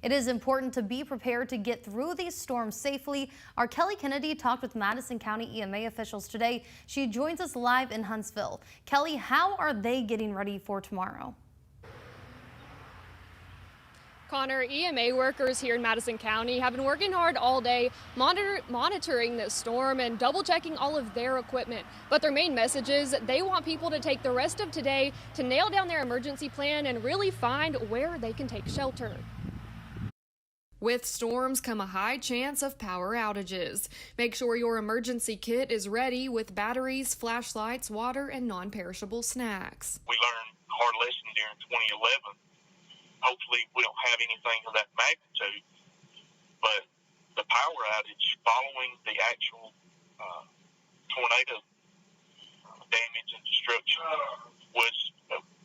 It is important to be prepared to get through these storms safely. Our Kelly Kennedy talked with Madison County EMA officials today. She joins us live in Huntsville. Kelly, how are they getting ready for tomorrow? Connor, EMA workers here in Madison County have been working hard all day monitoring this storm and double checking all of their equipment. But their main message is they want people to take the rest of today to nail down their emergency plan and really find where they can take shelter. With storms come a high chance of power outages. Make sure your emergency kit is ready with batteries, flashlights, water, and non-perishable snacks. We learned a hard lesson during 2011. Hopefully we don't have anything of that magnitude, but the power outage following the actual tornado damage and destruction was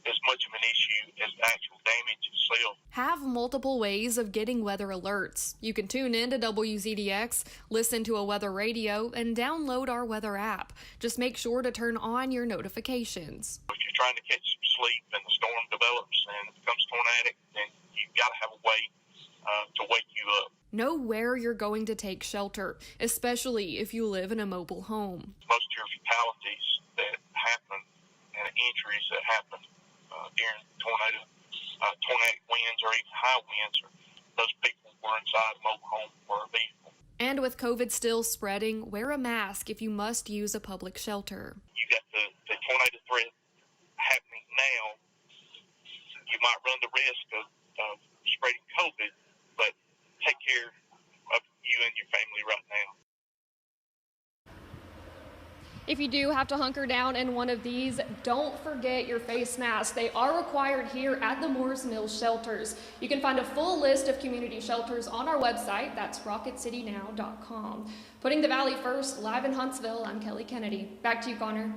as much of an issue as the actual damage itself. Have multiple ways of getting weather alerts. You can tune in to WZDX, listen to a weather radio, and download our weather app. Just make sure to turn on your notifications. If you're trying to catch some sleep and the storm develops and it becomes tornadic, then you've got to have a way to wake you up. Know where you're going to take shelter, especially if you live in a mobile home. Most of your fatalities that happen and injuries that happen during tornadic winds or even high winds, those people were inside a mobile home or a vehicle. And with COVID still spreading, wear a mask if you must use a public shelter. You got the tornado threat happening now. You might run the risk of spreading COVID, but take care of you and your family right now. If you do have to hunker down in one of these, don't forget your face mask. They are required here at the Morris Mills shelters. You can find a full list of community shelters on our website. That's rocketcitynow.com. Putting the Valley first, live in Huntsville, I'm Kelly Kennedy. Back to you, Connor.